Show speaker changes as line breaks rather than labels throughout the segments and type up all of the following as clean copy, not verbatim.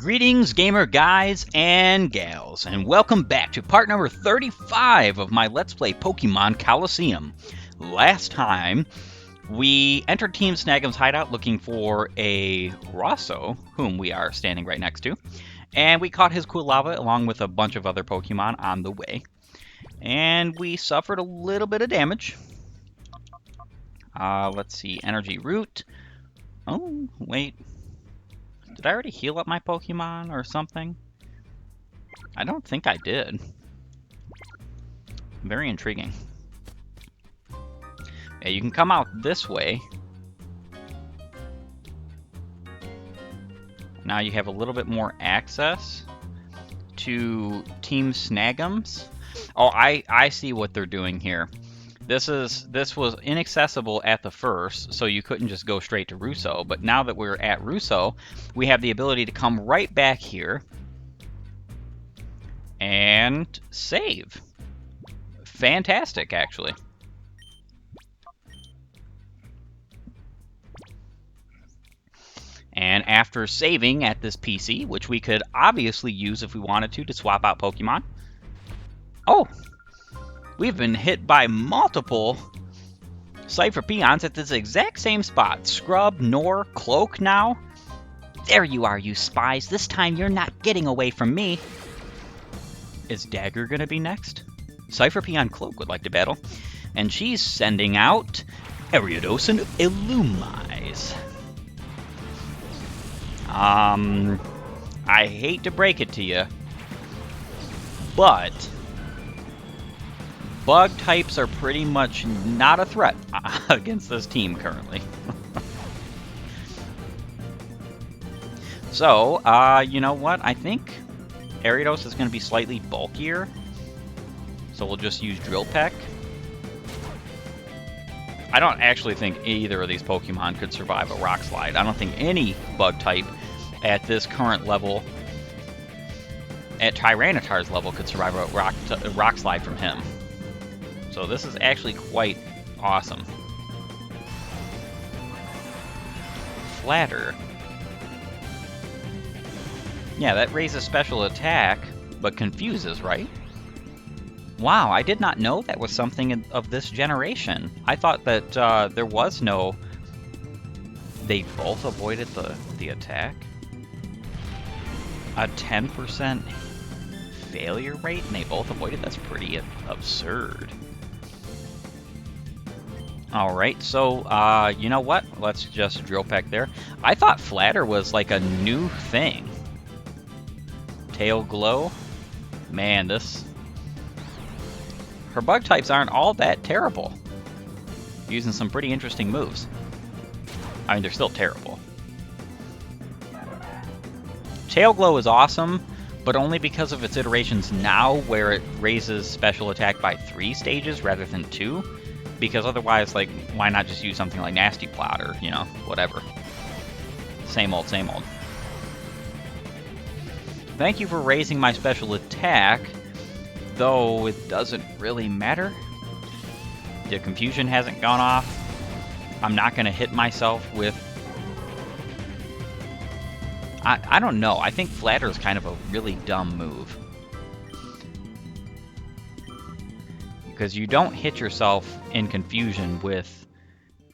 Greetings, gamer guys and gals, and welcome back to part number 35 of my Let's Play Pokemon Colosseum. Last time, we entered Team Snag'em's hideout looking for a Rosso, whom we are standing right next to, and we caught his Quilava along with a bunch of other Pokemon on the way. And we suffered a little bit of damage. Let's see, Energy Root. Oh, wait. Did I already heal up my Pokemon or something? I don't think I did. Very intriguing. Yeah, you can come out this way. Now you have a little bit more access to Team Snag'em's. Oh, I see what they're doing here. This was inaccessible at the first, so you couldn't just go straight to Russo. But now that we're at Russo, we have the ability to come right back here and save. Fantastic, actually. And after saving at this PC, which we could obviously use if we wanted to swap out Pokemon. Oh! We've been hit by multiple Cypher peons at this exact same spot. Scrub, Nor, Cloak now. There you are, you spies. This time you're not getting away from me. Is Dagger going to be next? Cypher peon Cloak would like to battle. And she's sending out Ariados and Illumise. I hate to break it to you, but bug types are pretty much not a threat against this team currently. So, you know what? I think Ariados is going to be slightly bulkier. So we'll just use Drill Peck. I don't actually think either of these Pokemon could survive a Rock Slide. I don't think any bug type at this current level, at Tyranitar's level, could survive a Rock Slide from him. So this is actually quite awesome. Flatter. Yeah, that raises special attack, but confuses, right? Wow, I did not know that was something of this generation. I thought that there was no... They both avoided the attack? A 10% failure rate, and they both avoided? That's pretty absurd. Alright, so, you know what? Let's just Drill Peck there. I thought Flatter was like a new thing. Tail Glow? Man, this... Her bug types aren't all that terrible. Using some pretty interesting moves. I mean, they're still terrible. Tail Glow is awesome, but only because of its iterations now, where it raises special attack by 3 stages rather than 2. Because otherwise, like, why not just use something like Nasty Plot or, you know, whatever. Same old, same old. Thank you for raising my special attack, though it doesn't really matter. The confusion hasn't gone off. I'm not going to hit myself with... I don't know. I think Flatter is kind of a really dumb move. Because you don't hit yourself in confusion with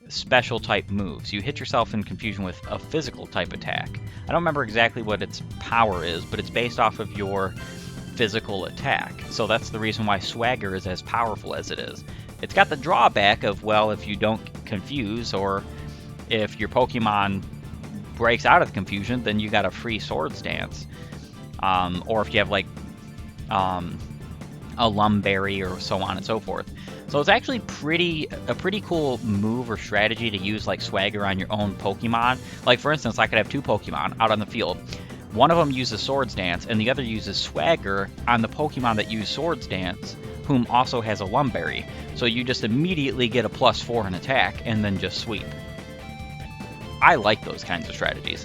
special type moves. You hit yourself in confusion with a physical type attack. I don't remember exactly what its power is, but it's based off of your physical attack. So that's the reason why Swagger is as powerful as it is. It's got the drawback of, well, if you don't confuse, or if your Pokemon breaks out of the confusion, then you got a free Swords Dance. Or if you have, like, a Lumberry or so on and so forth. So it's actually a pretty cool move or strategy to use, like, Swagger on your own Pokemon. Like, for instance, I could have 2 Pokemon out on the field. One of them uses Swords Dance, and the other uses Swagger on the Pokemon that use Swords Dance, whom also has a Lumberry. So you just immediately get a +4 in attack, and then just sweep. I like those kinds of strategies.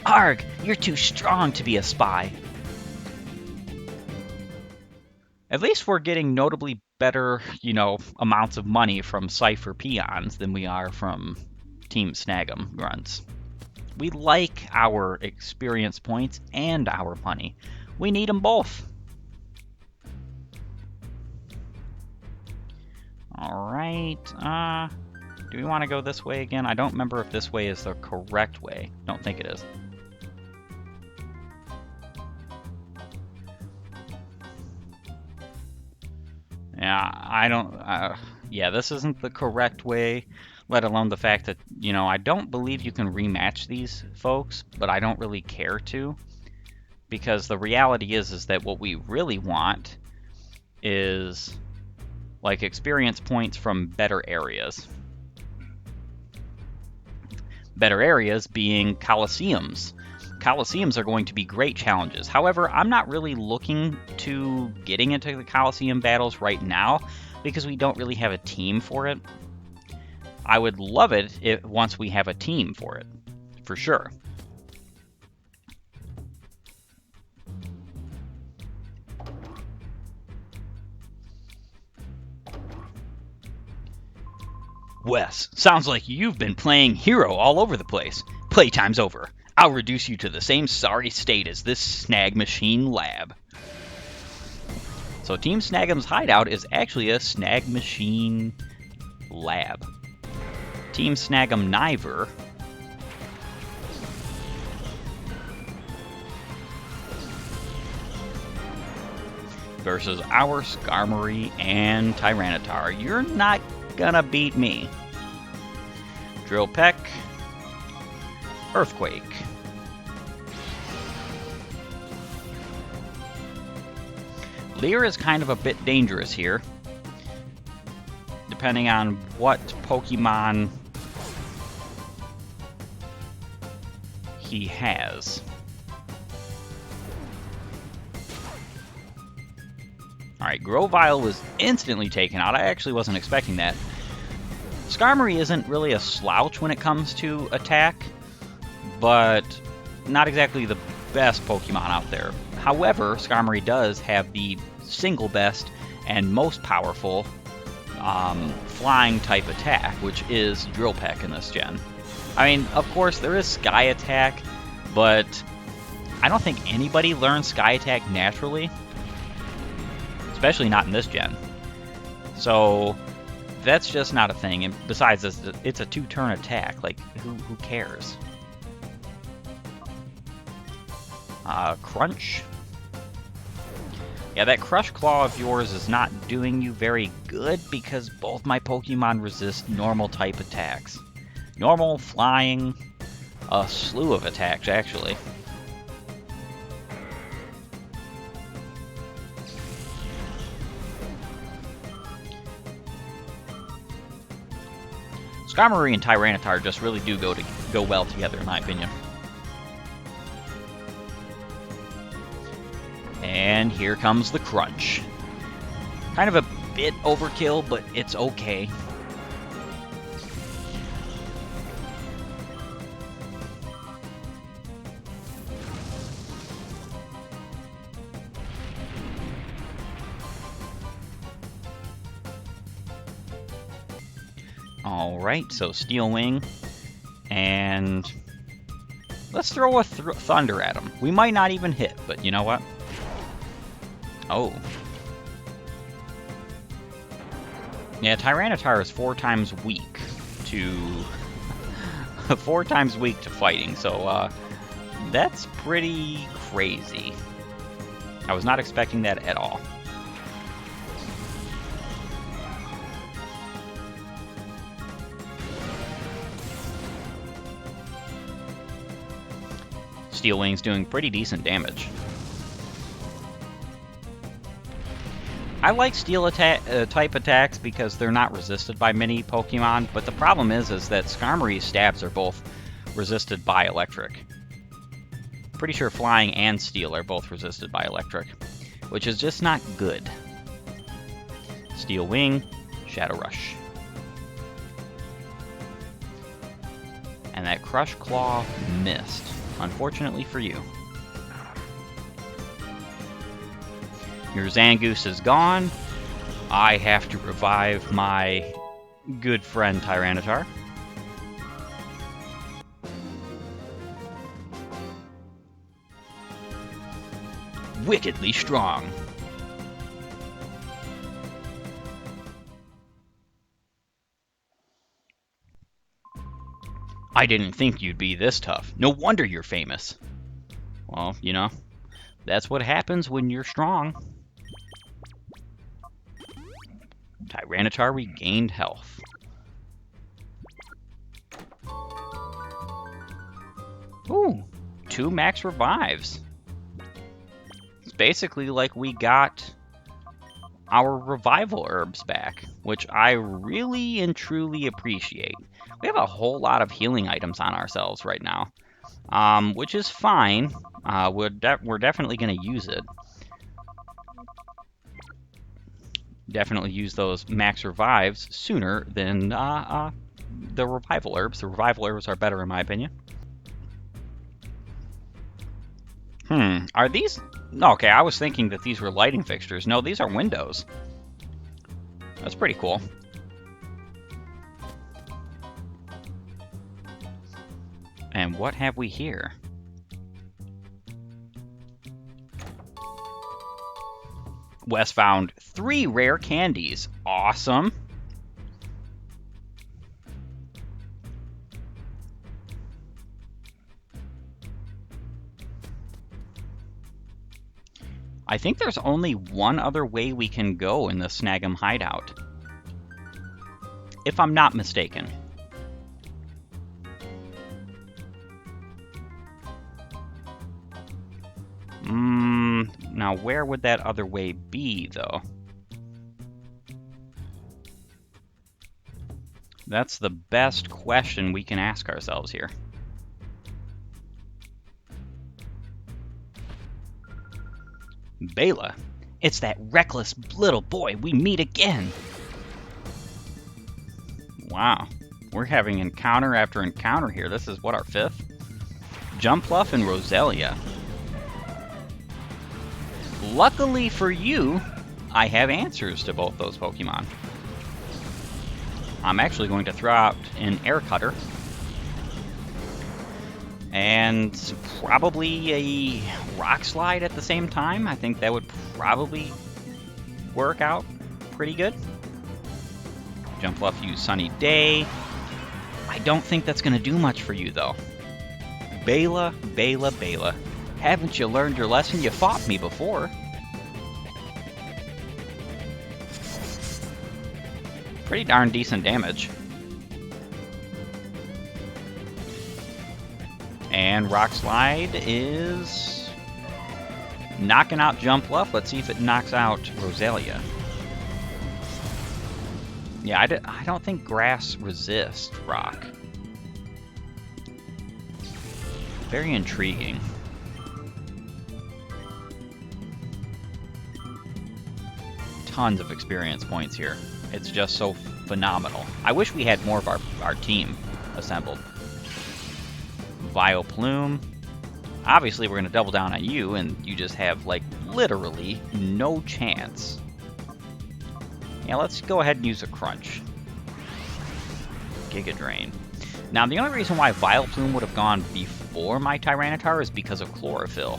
Arg! You're too strong to be a spy! At least we're getting notably better, you know, amounts of money from Cypher peons than we are from Team Snag'em grunts. We like our experience points and our money. We need them both. Alright, do we want to go this way again? I don't remember if this way is the correct way. Don't think it is. Yeah, I don't, yeah, this isn't the correct way, let alone the fact that, you know, I don't believe you can rematch these folks, but I don't really care to, because the reality is that what we really want is, like, experience points from better areas. Better areas being Colosseums. Colosseums are going to be great challenges. However, I'm not really looking to getting into the Colosseum battles right now because we don't really have a team for it. I would love it if once we have a team for it, for sure. Wes, sounds like you've been playing hero all over the place. Playtime's over. I'll reduce you to the same sorry state as this Snag Machine lab. So Team Snag'em's hideout is actually a Snag Machine lab. Team Snag'em Niver versus our Skarmory and Tyranitar. You're not gonna beat me. Drill Peck. Earthquake. Leer is kind of a bit dangerous here, depending on what Pokemon he has. Alright, Grovyle was instantly taken out. I actually wasn't expecting that. Skarmory isn't really a slouch when it comes to attack, but not exactly the best Pokemon out there. However, Skarmory does have the single best and most powerful flying type attack, which is Drill Peck in this gen. I mean, of course, there is Sky Attack, but I don't think anybody learns Sky Attack naturally, especially not in this gen. So that's just not a thing. And besides, it's a two-turn attack. Like, who cares? Crunch. Yeah, that Crush Claw of yours is not doing you very good because both my Pokemon resist normal type attacks. Normal, flying, a slew of attacks, actually. Skarmory and Tyranitar just really do go well together, in my opinion. And here comes the Crunch. Kind of a bit overkill, but it's okay. Alright, so Steel Wing, and let's throw a Thunder at him. We might not even hit, but you know what? Oh. Yeah, Tyranitar is 4 times weak to... 4 times weak to fighting, so that's pretty crazy. I was not expecting that at all. Steel Wing's doing pretty decent damage. I like Steel type attacks because they're not resisted by many Pokemon, but the problem is that Skarmory's stabs are both resisted by Electric. Pretty sure Flying and Steel are both resisted by Electric, which is just not good. Steel Wing, Shadow Rush. And that Crush Claw missed. Unfortunately for you. Your Zangoose is gone. I have to revive my good friend Tyranitar. wickedly strong. I didn't think you'd be this tough. No wonder you're famous. Well, you know, that's what happens when you're strong. Tyranitar regained health. Ooh, 2 max revives. It's basically like we got our revival herbs back, which I really and truly appreciate. We have a whole lot of healing items on ourselves right now, which is fine. We're definitely going to use it. Definitely use those max revives sooner than the revival herbs. The revival herbs are better in my opinion. Are these... Okay, I was thinking that these were lighting fixtures. No, these are windows. That's pretty cool. And what have we here? Wes found 3 rare candies. Awesome. I think there's only one other way we can go in the Snag'em hideout, if I'm not mistaken. Now where would that other way be, though? That's the best question we can ask ourselves here. Bela, it's that reckless little boy. We meet again. Wow, we're having encounter after encounter here. This is what, our 5th? Jumpluff and Roselia. Luckily for you, I have answers to both those Pokemon. I'm actually going to throw out an Air Cutter. And probably a Rock Slide at the same time. I think that would probably work out pretty good. Jumpluff use Sunny Day. I don't think that's going to do much for you, though. Bela. Haven't you learned your lesson? You fought me before. Pretty darn decent damage. And Rock Slide is knocking out Jumpluff. Let's see if it knocks out Roselia. Yeah, I don't think Grass resists Rock. Very intriguing. Tons of experience points here. It's just so phenomenal. I wish we had more of our team assembled. Vileplume. Obviously, we're going to double down on you, and you just have, like, literally no chance. Yeah, let's go ahead and use a Crunch. Giga Drain. Now, the only reason why Vileplume would have gone before my Tyranitar is because of Chlorophyll.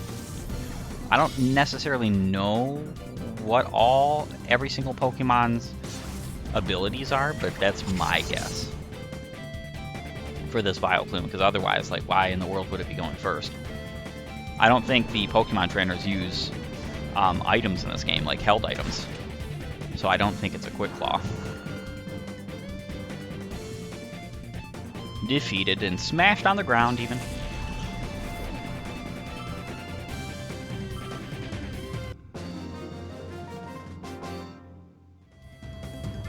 I don't necessarily know what every single Pokemon's abilities are, but that's my guess for this Vileplume, because otherwise, like, why in the world would it be going first? I don't think the Pokemon trainers use items in this game, like held items, so I don't think it's a Quick Claw. Defeated and smashed on the ground, even.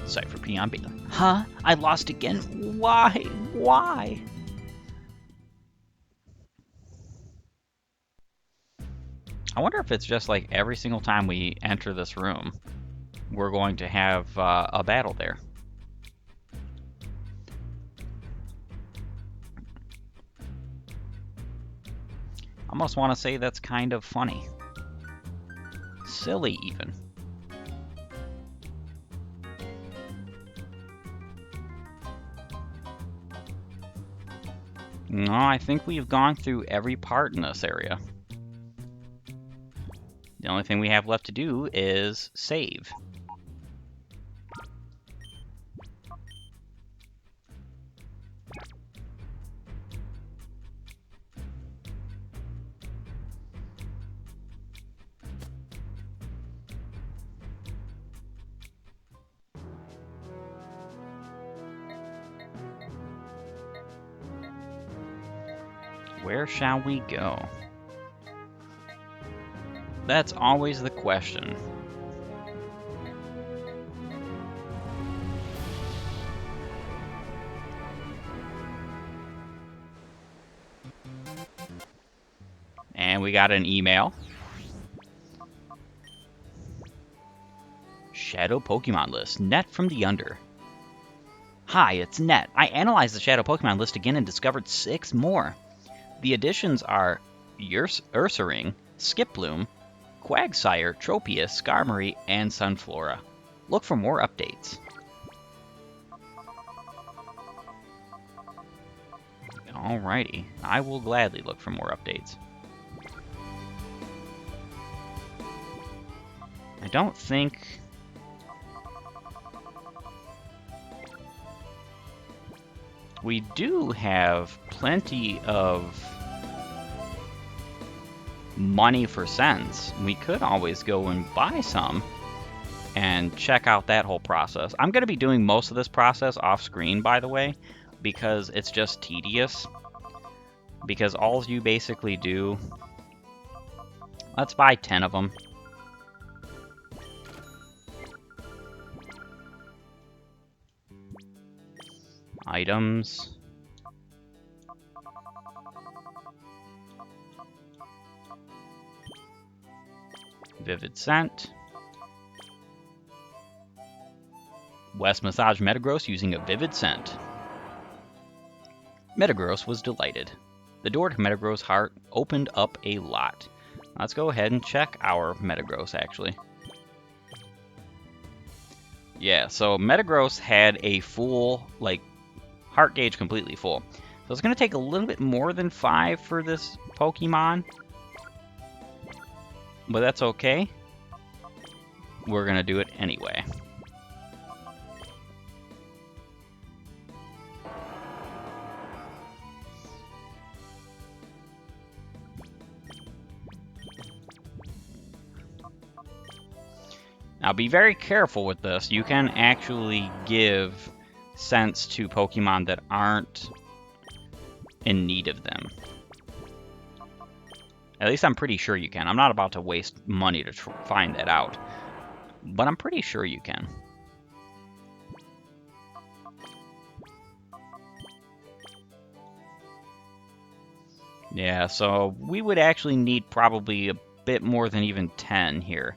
Cypher Peon Beta. Huh? I lost again? Why? Why? I wonder if it's just like every single time we enter this room, we're going to have a battle there. I almost want to say that's kind of funny. Silly, even. No, I think we've gone through every part in this area. The only thing we have left to do is save. Where shall we go? That's always the question. And we got an email. Shadow Pokemon list. Net from the Under. Hi, it's Net. I analyzed the Shadow Pokemon list again and discovered 6 more. The additions are Ursaring, Skiploom, Quagsire, Tropius, Skarmory, and Sunflora. Look for more updates. Alrighty, I will gladly look for more updates. I don't think... We do have plenty of money for cents. We could always go and buy some and check out that whole process. I'm going to be doing most of this process off screen, by the way, because it's just tedious. Because all you basically do... Let's buy 10 of them. Items. Vivid Scent. West massaged Metagross using a Vivid Scent. Metagross was delighted. The door to Metagross' heart opened up a lot. Let's go ahead and check our Metagross, actually. Yeah, so Metagross had a full, like, heart gauge completely full. So it's going to take a little bit more than 5 for this Pokemon. But that's okay. We're going to do it anyway. Now be very careful with this. You can actually give scents to Pokemon that aren't in need of them. At least I'm pretty sure you can. I'm not about to waste money to find that out. But I'm pretty sure you can. Yeah, so we would actually need probably a bit more than even 10 here.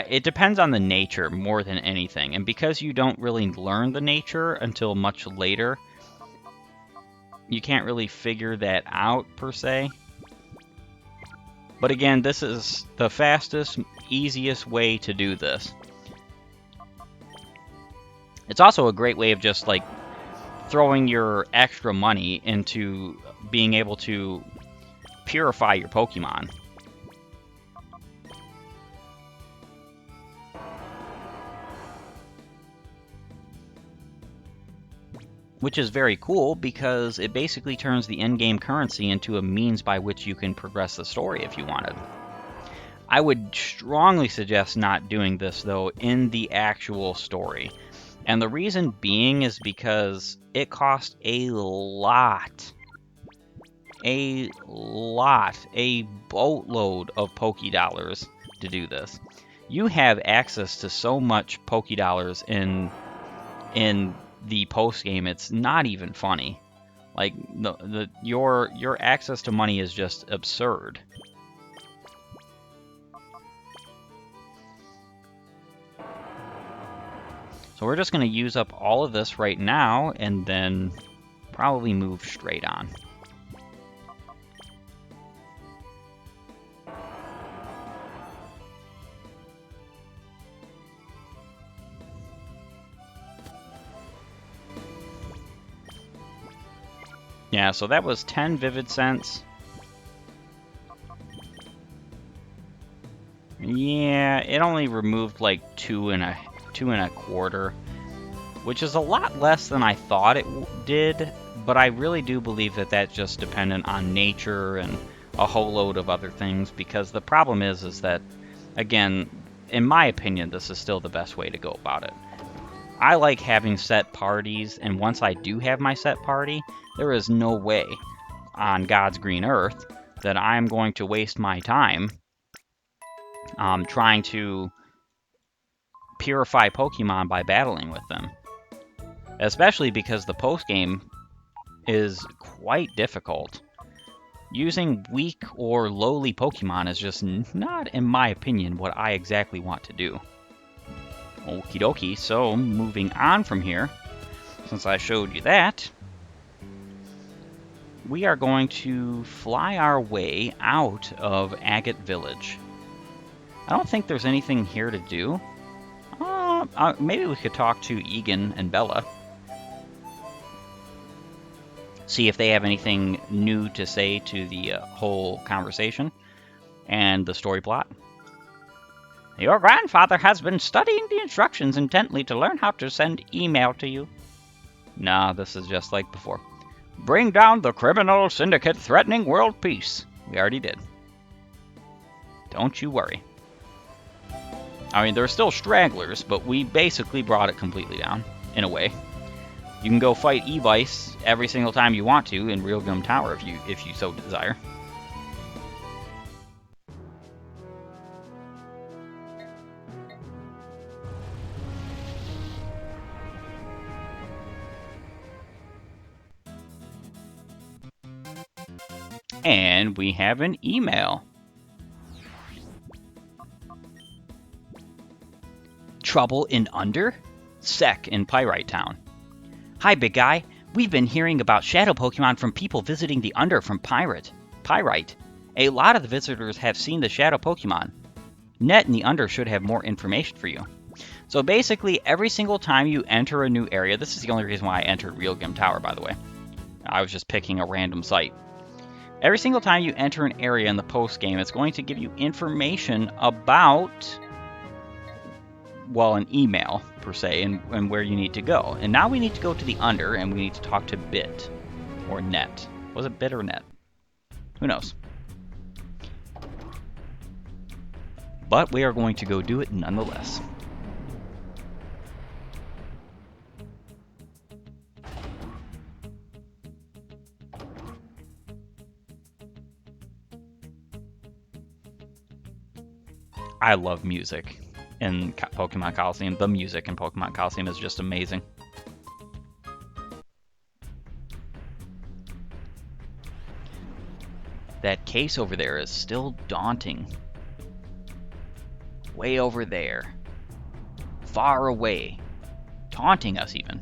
It depends on the nature more than anything. And because you don't really learn the nature until much later, you can't really figure that out, per se. But again, this is the fastest, easiest way to do this. It's also a great way of just, like, throwing your extra money into being able to purify your Pokemon. Which is very cool because it basically turns the in-game currency into a means by which you can progress the story if you wanted. I would strongly suggest not doing this, though, in the actual story. And the reason being is because it costs a boatload of Pokédollars to do this. You have access to so much Pokédollars in the post game. It's not even funny. Like your access to money is just absurd. So we're just going to use up all of this right now and then probably move straight on. Yeah, so that was 10 Vivid Scents. Yeah, it only removed like two and a quarter, which is a lot less than I thought it did. But I really do believe that that's just dependent on nature and a whole load of other things. Because the problem is that, again, in my opinion, this is still the best way to go about it. I like having set parties, and once I do have my set party, there is no way on God's green earth that I'm going to waste my time trying to purify Pokemon by battling with them. Especially because the post-game is quite difficult. Using weak or lowly Pokemon is just not, in my opinion, what I exactly want to do. Okie dokie, so moving on from here, since I showed you that, we are going to fly our way out of Agate Village. I don't think there's anything here to do. Maybe we could talk to Egan and Bella. See if they have anything new to say to the whole conversation and the story plot. Your grandfather has been studying the instructions intently to learn how to send email to you. Nah, this is just like before. Bring down the criminal syndicate threatening world peace. We already did. Don't you worry. I mean, there are still stragglers, but we basically brought it completely down, in a way. You can go fight E-Vice every single time you want to in Realgam Tower if you so desire. And we have an email. Trouble in Under? Sec in Pyrite Town. Hi, big guy. We've been hearing about shadow Pokemon from people visiting the Under from Pyrite. A lot of the visitors have seen the shadow Pokemon. Net and the Under should have more information for you. So basically, every single time you enter a new area, this is the only reason why I entered Realgam Tower, by the way. I was just picking a random site. Every single time you enter an area in the post-game, it's going to give you information about, well, an email, per se, and where you need to go. And now we need to go to the Under, and we need to talk to Bit, or Net. Was it Bit or Net? Who knows? But we are going to go do it nonetheless. I love music in Pokemon Colosseum. The music in Pokemon Colosseum is just amazing. That case over there is still daunting. Way over there. Far away. Taunting us even.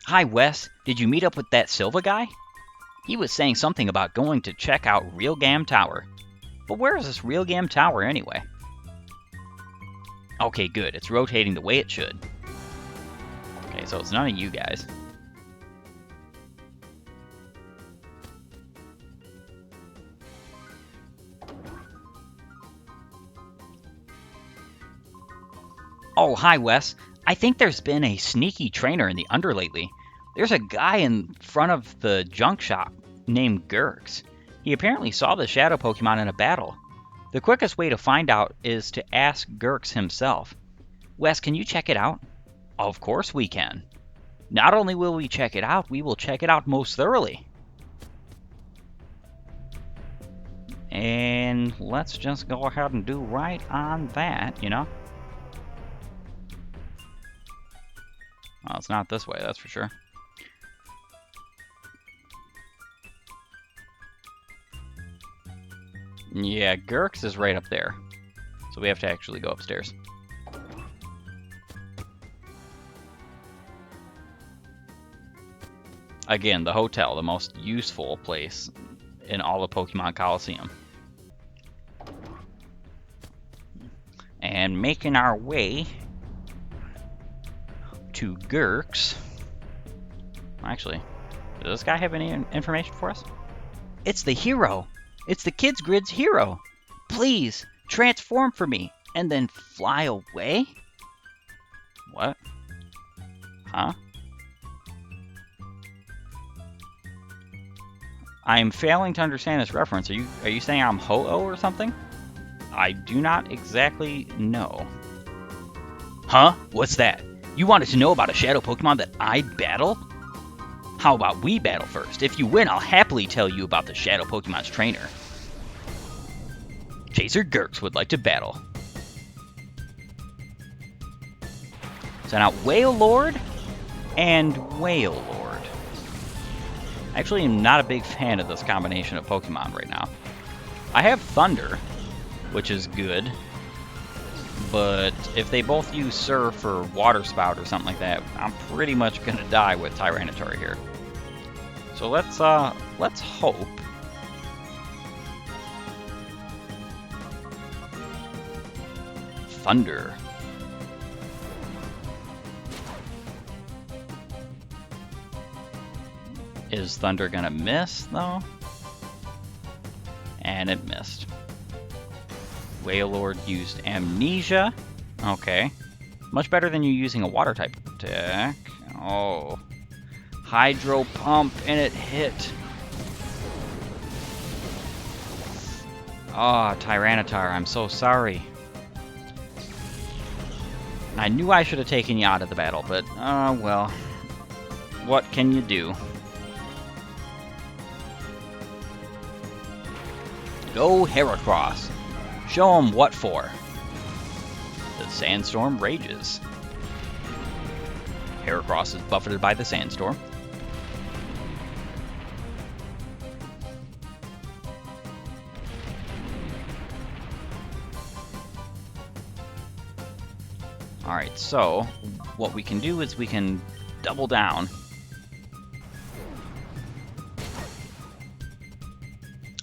Hi, Wes. Did you meet up with that Silva guy? He was saying something about going to check out Realgam Tower. But where is this Realgam Tower anyway? Okay, good. It's rotating the way it should. Okay, so it's none of you guys. Oh, hi, Wes. I think there's been a sneaky trainer in the Under lately. There's a guy in front of the junk shop named Gurks. He apparently saw the shadow Pokemon in a battle. The quickest way to find out is to ask Gurks himself. Wes, can you check it out? Of course we can. Not only will we check it out, we will check it out most thoroughly. And let's just go ahead and do right on that, you know? Well, it's not this way, that's for sure. Yeah, Gurks is right up there. So we have to actually go upstairs. Again, the hotel, the most useful place in all of Pokemon Colosseum. And making our way to Gurks. Actually, does this guy have any information for us? It's the hero! It's the Kids Grid's hero! Please, transform for me, and then fly away? What? Huh? I'm failing to understand this reference. Are you saying I'm Ho-Oh or something? I do not exactly know. Huh? What's that? You wanted to know about a shadow Pokemon that I'd battle? How about we battle first? If you win, I'll happily tell you about the shadow Pokemon's trainer. Chaser Gurks would like to battle. So now Wailord and Wailord. I actually am not a big fan of this combination of Pokemon right now. I have Thunder, which is good, but if they both use Surf or Water Spout or something like that, I'm pretty much gonna die with Tyranitar here. So let's hope. Thunder. Is Thunder gonna miss, though? And it missed. Wailord used Amnesia. Okay. Much better than you using a Water-type attack. Oh. Hydro Pump, and it hit. Oh, Tyranitar, I'm so sorry. I knew I should have taken you out of the battle, but, well. What can you do? Go Heracross. Show him what for. The sandstorm rages. Heracross is buffeted by the sandstorm. Alright, so what we can do is we can double down.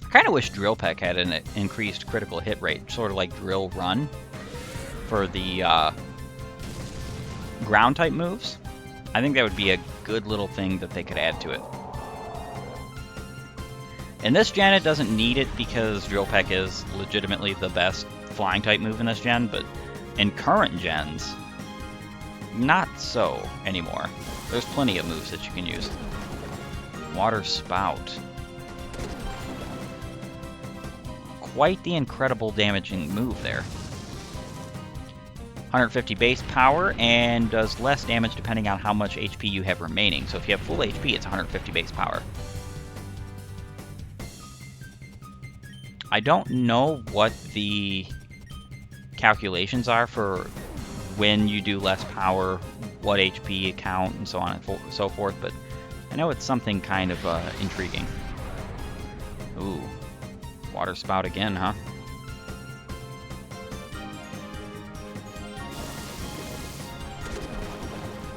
I kind of wish Drill Peck had an increased critical hit rate, sort of like Drill Run for the ground type moves. I think that would be a good little thing that they could add to it. In this gen, it doesn't need it because Drill Peck is legitimately the best flying type move in this gen, but in current gens, not so anymore. There's plenty of moves that you can use. Water Spout. Quite the incredible damaging move there. 150 base power and does less damage depending on how much HP you have remaining. So if you have full HP, it's 150 base power. I don't know what the calculations are for when you do less power, what HP count, and so on and so forth, but I know it's something kind of intriguing. Ooh. Water Spout again, huh?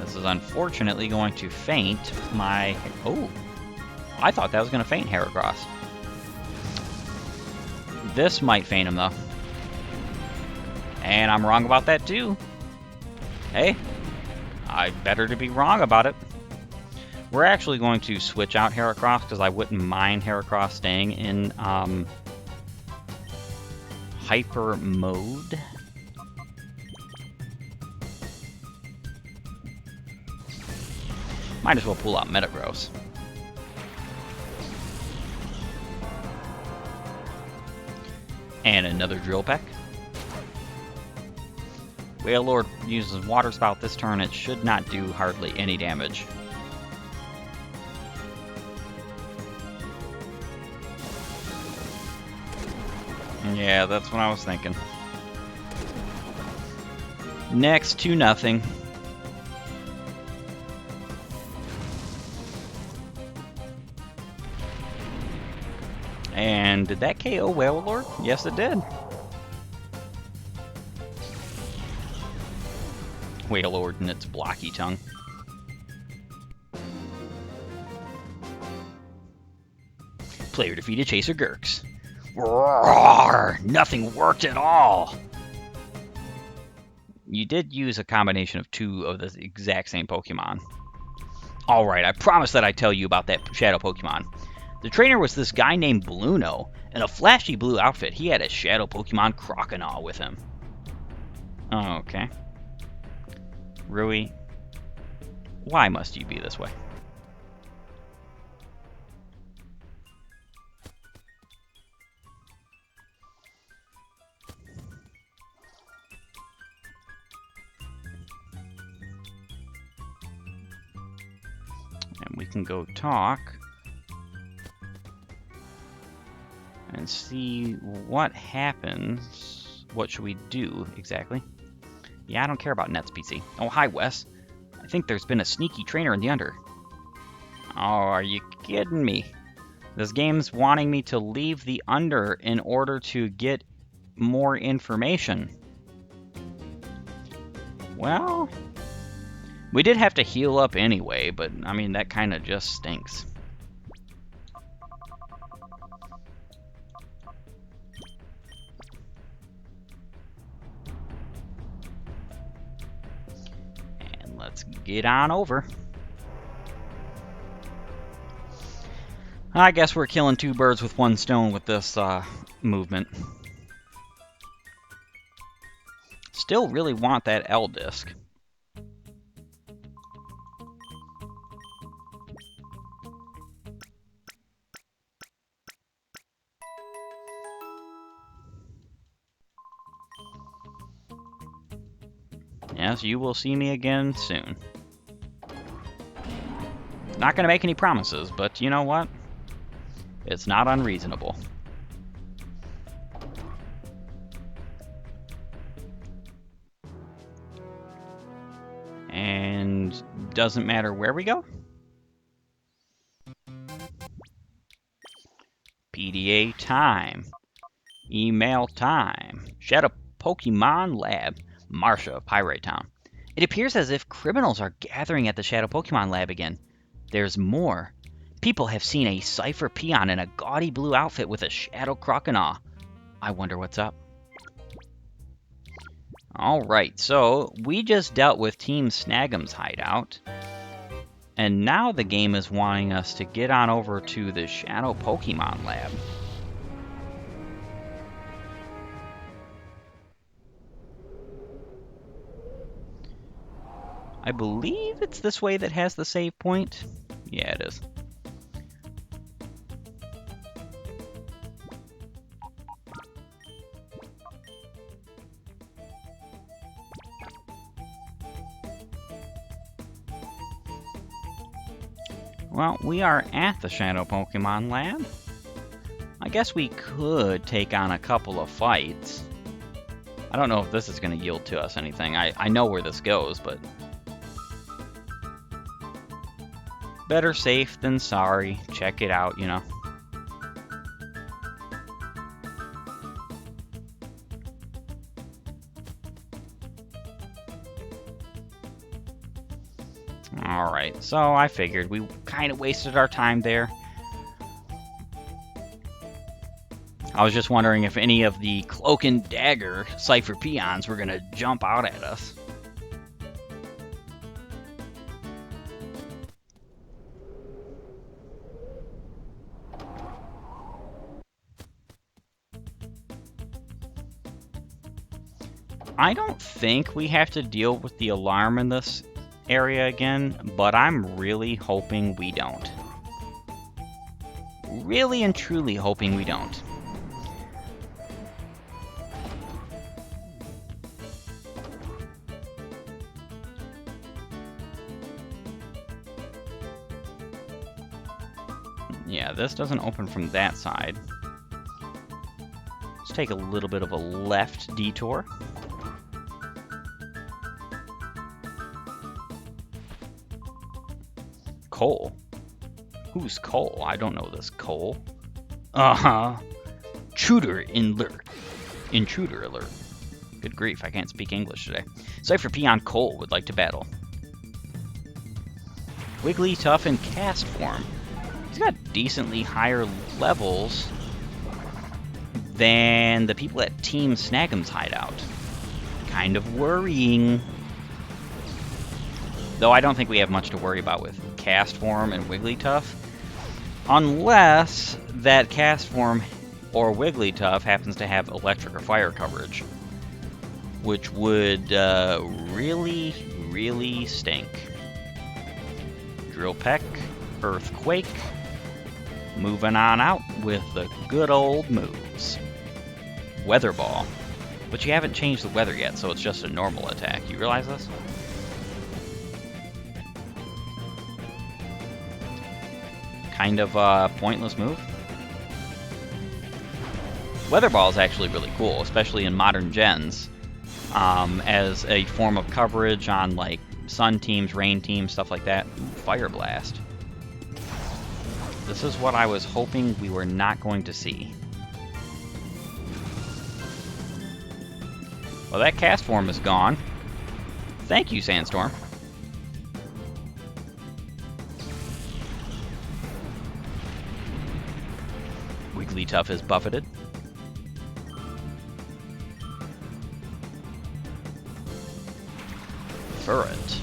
This is unfortunately going to feint my... Oh! I thought that was going to feint Heracross. This might feint him, though. And I'm wrong about that, too. Hey, I better to be wrong about it. We're actually going to switch out Heracross because I wouldn't mind Heracross staying in hyper mode. Might as well pull out Metagross. And another Drill Peck. Wailord uses Water Spout this turn. It should not do hardly any damage. Yeah, that's what I was thinking. Next to nothing. And did that KO Wailord? Yes, it did. Wailord and its blocky tongue. Player defeated Chaser Gurks. Roar! Nothing worked at all! You did use a combination of two of the exact same Pokemon. Alright, I promised that I'd tell you about that shadow Pokemon. The trainer was this guy named Bluno. In a flashy blue outfit, he had a shadow Pokemon Croconaw with him. Okay. Rui, why must you be this way? And we can go talk and see what happens. What should we do exactly? Yeah, I don't care about Net's PC. Oh, hi, Wes. I think there's been a sneaky trainer in the Under. Oh, are you kidding me? This game's wanting me to leave the Under in order to get more information. Well, we did have to heal up anyway, but I mean, that kind of just stinks. And let's get on over. I guess we're killing two birds with one stone with this movement. Still really want that L disc. Yes, you will see me again soon. Not going to make any promises, but you know what? It's not unreasonable. And doesn't matter where we go. PDA time. Email time. Shadow Pokemon Lab. Marsha of Pyrite Town. It appears as if criminals are gathering at the Shadow Pokemon Lab again. There's more. People have seen a Cypher Peon in a gaudy blue outfit with a Shadow Croconaw. I wonder what's up. Alright, so we just dealt with Team Snag'em's hideout. And now the game is wanting us to get on over to the Shadow Pokemon Lab. I believe it's this way that has the save point. Yeah, it is. Well, we are at the Shadow Pokemon Lab. I guess we could take on a couple of fights. I don't know if this is going to yield to us anything. I know where this goes, but... better safe than sorry. Check it out, you know. Alright, so I figured we kind of wasted our time there. I was just wondering if any of the Cloak and Dagger Cypher Peons were going to jump out at us. I don't think we have to deal with the alarm in this area again, but I'm really hoping we don't. Really and truly hoping we don't. Yeah, this doesn't open from that side. Let's take a little bit of a left detour. Cole? Who's Cole? I don't know this Cole. Uh-huh. Intruder alert. Good grief, I can't speak English today. Cypher Peon Cole would like to battle. Wigglytuff in cast form. He's got decently higher levels than the people at Team Snag'em's hideout. Kind of worrying. Though I don't think we have much to worry about with Cast Form and Wigglytuff. Unless that Cast Form or Wigglytuff happens to have electric or fire coverage. Which would really, really stink. Drill Peck, Earthquake. Moving on out with the good old moves. Weather Ball. But you haven't changed the weather yet, so it's just a normal attack. You realize this? Kind of a pointless move. Weather Ball is actually really cool, especially in modern gens, as a form of coverage on like sun teams, rain teams, stuff like that. Ooh, Fire Blast. This is what I was hoping we were not going to see. Well, that Cast Form is gone. Thank you, Sandstorm. Wigglytuff is buffeted. Furret.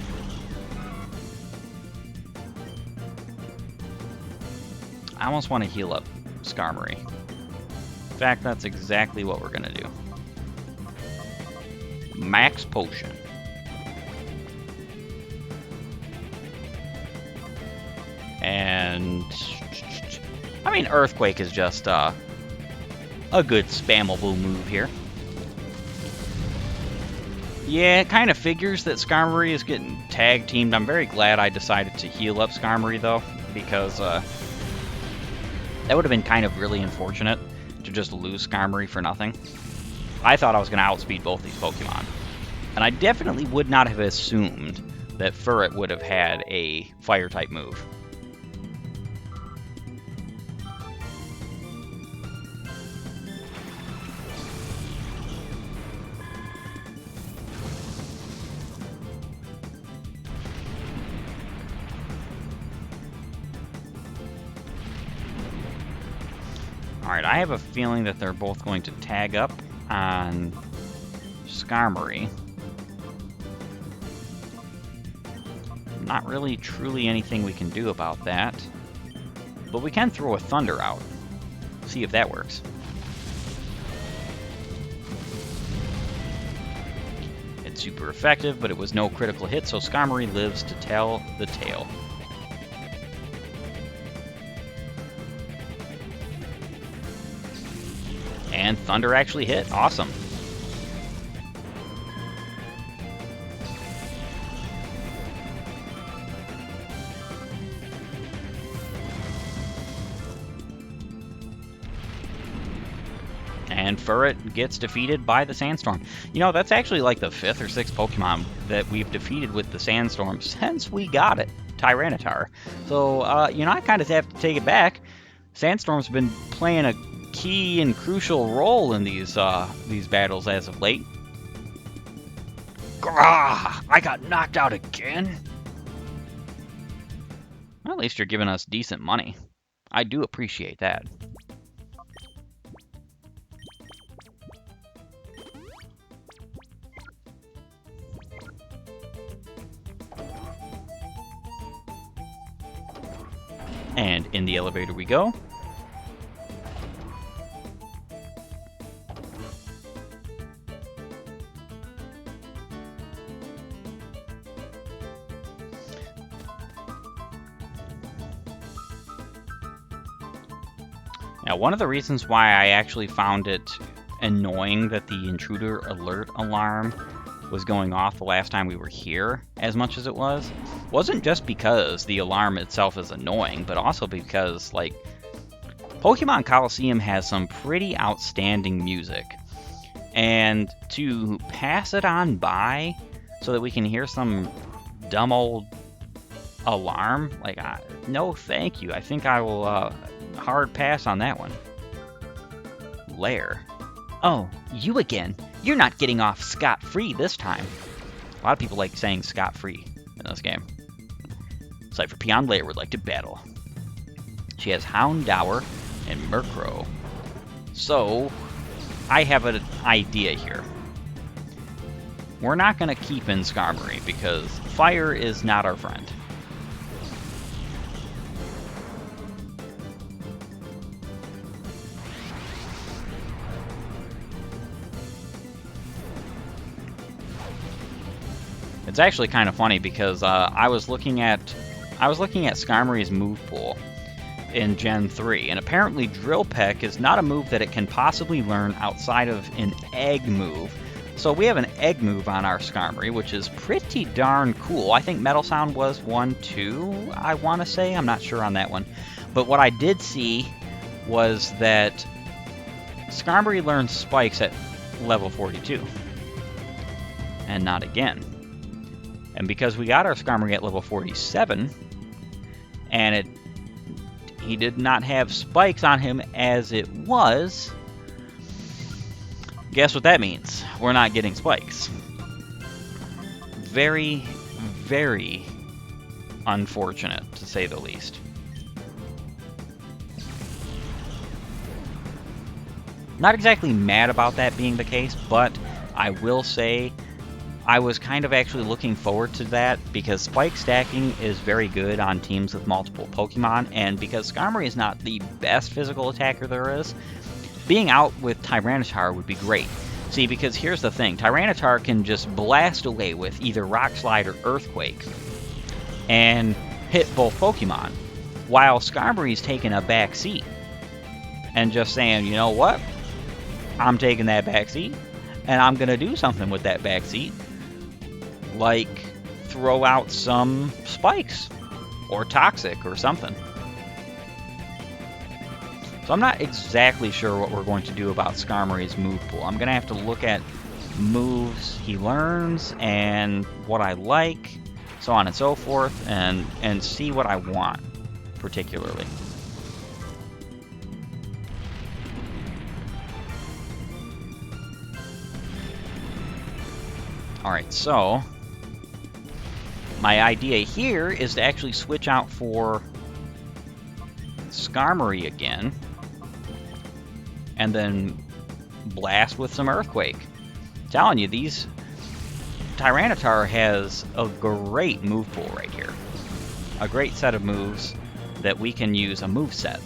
I almost want to heal up Skarmory. In fact, that's exactly what we're going to do. Max Potion. And I mean, Earthquake is just a good spammable move here. Yeah, it kind of figures that Skarmory is getting tag teamed. I'm very glad I decided to heal up Skarmory though, because that would have been kind of really unfortunate to just lose Skarmory for nothing. I thought I was going to outspeed both these Pokemon. And I definitely would not have assumed that Furret would have had a Fire-type move. Alright, I have a feeling that they're both going to tag up on Skarmory. Not really truly anything we can do about that. But we can throw a Thunder out. See if that works. It's super effective, but it was no critical hit, so Skarmory lives to tell the tale. And Thunder actually hit. Awesome. And Furret gets defeated by the Sandstorm. You know, that's actually like the 5th or 6th Pokemon that we've defeated with the Sandstorm since we got it, Tyranitar. So, you know, I kind of have to take it back. Sandstorm's been playing a key and crucial role in these battles as of late. Grah! I got knocked out again. Well, at least you're giving us decent money. I do appreciate that. And in the elevator we go. Now, one of the reasons why I actually found it annoying that the intruder alert alarm was going off the last time we were here as much as it wasn't just because the alarm itself is annoying, but also because, like, Pokemon Colosseum has some pretty outstanding music. And to pass it on by so that we can hear some dumb old alarm, like, no thank you. I think I will hard pass on that one. Lair. Oh, you again. You're not getting off scot-free this time. A lot of people like saying scot-free in this game. Cypher Peon Lair would like to battle. She has Houndour and Murkrow. So, I have an idea here. we're not going to keep in Skarmory because fire is not our friend. It's actually kind of funny because I was looking at Skarmory's move pool in Gen 3, and apparently Drill Peck is not a move that it can possibly learn outside of an egg move. So we have an egg move on our Skarmory, which is pretty darn cool. I think Metal Sound was 1-2, I want to say. I'm not sure on that one. But what I did see was that Skarmory learns Spikes at level 42. And not again. And because we got our Skarmory at level 47, and he did not have Spikes on him as it was, guess what that means? We're not getting Spikes. Very, very unfortunate, to say the least. Not exactly mad about that being the case, but I will say I was kind of actually looking forward to that because spike stacking is very good on teams with multiple Pokemon, and because Skarmory is not the best physical attacker there is, being out with Tyranitar would be great. See, because here's the thing, Tyranitar can just blast away with either Rock Slide or Earthquake and hit both Pokemon, while Skarmory's taking a back seat and just saying, you know what, I'm taking that back seat and I'm gonna do something with that back seat. Like throw out some spikes or toxic or something. So I'm not exactly sure what we're going to do about Skarmory's move pool. I'm going to have to look at moves he learns and what I like, so on and so forth, and see what I want particularly. Alright, so my idea here is to actually switch out for Skarmory again, and then blast with some Earthquake. I'm telling you, these Tyranitar has a great move pool right here. A great set of moves that we can use a moveset.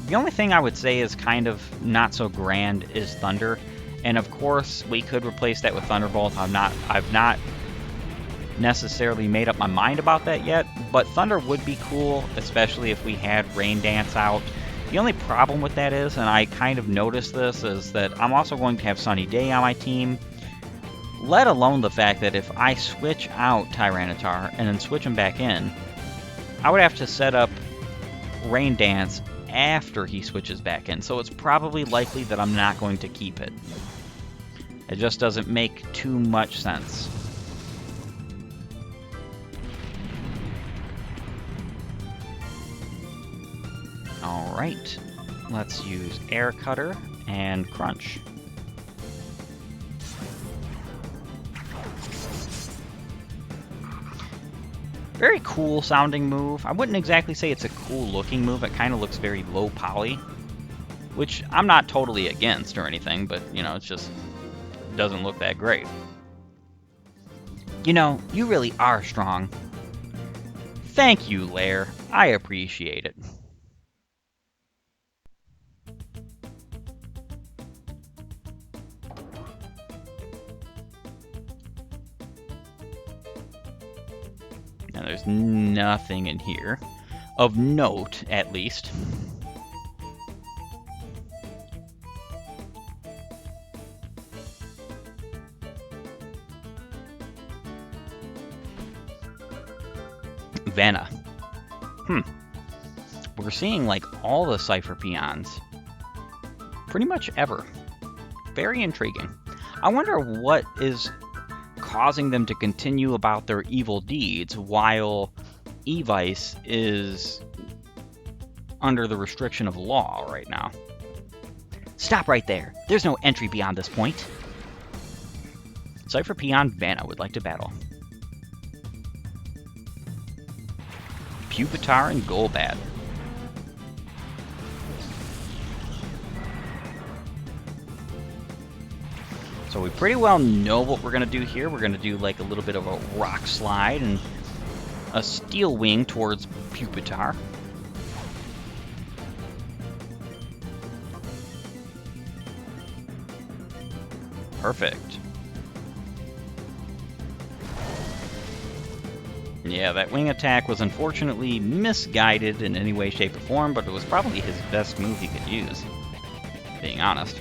The only thing I would say is kind of not so grand is Thunder. And of course, we could replace that with Thunderbolt. I've not necessarily made up my mind about that yet, but Thunder would be cool, especially if we had Rain Dance out. The only problem with that is, and I kind of noticed this, is that I'm also going to have Sunny Day on my team, let alone the fact that if I switch out Tyranitar and then switch him back in, I would have to set up Rain Dance after he switches back in, so it's probably likely that I'm not going to keep it. It just doesn't make too much sense. Alright, let's use Air Cutter and Crunch. Very cool sounding move. I wouldn't exactly say it's a cool looking move. It kind of looks very low poly, which I'm not totally against or anything, but you know, it's just doesn't look that great. You know, you really are strong. Thank you, Lair. I appreciate it. Now, there's nothing in here. Of note, at least. Vanna. We're seeing, like, all the Cypher peons. Pretty much ever. Very intriguing. I wonder what is causing them to continue about their evil deeds while Evice is under the restriction of law right now. Stop right there. There's no entry beyond this point. Cypher peon Vanna would like to battle. Pupitar and Golbat. So we pretty well know what we're going to do here. We're going to do like a little bit of a rock slide and a steel wing towards Pupitar. Perfect. Yeah, that wing attack was unfortunately misguided in any way, shape, or form, but it was probably his best move he could use, being honest.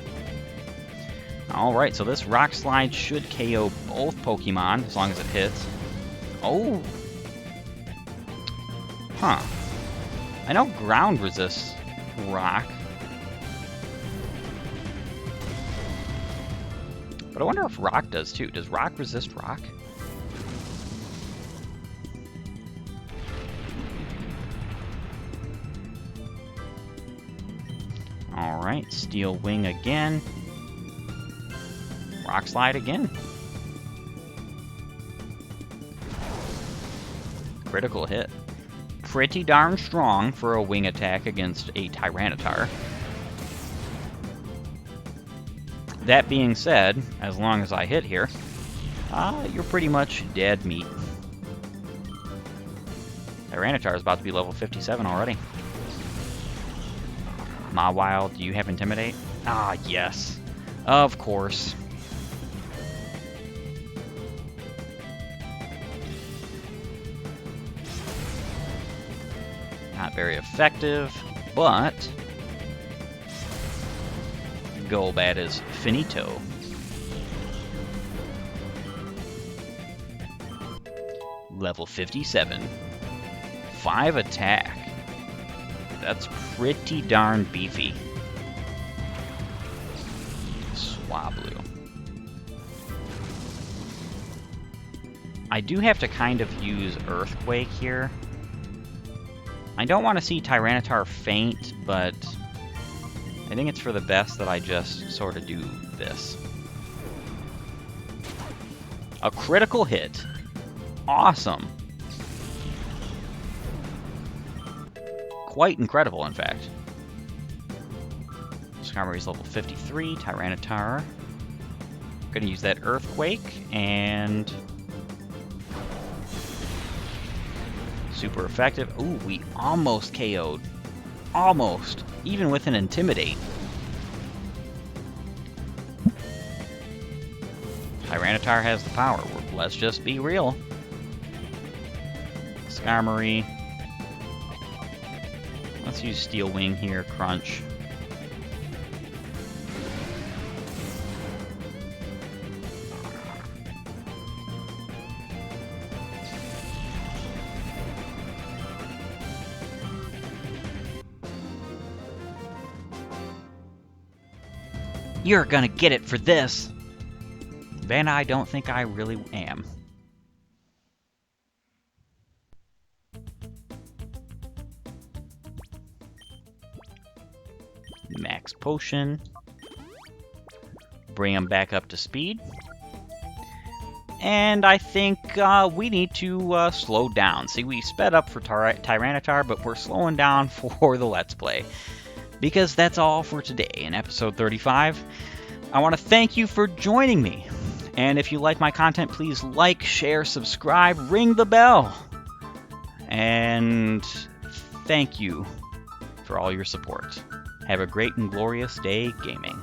Alright, so this rock slide should KO both Pokemon, as long as it hits. Oh! Huh. I know ground resists rock. But I wonder if rock does too. Does rock resist rock? Alright, steel wing again. Rock slide again. Critical hit. Pretty darn strong for a wing attack against a Tyranitar. That being said, as long as I hit here, you're pretty much dead meat. Tyranitar is about to be level 57 already. Mawile, do you have Intimidate? Ah, yes. Of course. Not very effective, but Golbat is finito. Level 57. 5 attack. That's pretty darn beefy. Swablu. I do have to kind of use Earthquake here. I don't want to see Tyranitar faint, but I think it's for the best that I just sort of do this. A critical hit. Awesome. Quite incredible, in fact. Skarmory's level 53, Tyranitar. Gonna use that Earthquake, and super effective. Ooh, we almost KO'd. Almost. Even with an Intimidate. Tyranitar has the power. Let's just be real. Skarmory. Let's use Steel Wing here, Crunch. You're gonna get it for this! And I don't think I really am. Max Potion. Bring him back up to speed. And I think we need to slow down. See, we sped up for Tyranitar, but we're slowing down for the Let's Play. Because that's all for today in episode 35. I want to thank you for joining me. And if you like my content, please like, share, subscribe, ring the bell. And thank you for all your support. Have a great and glorious day gaming.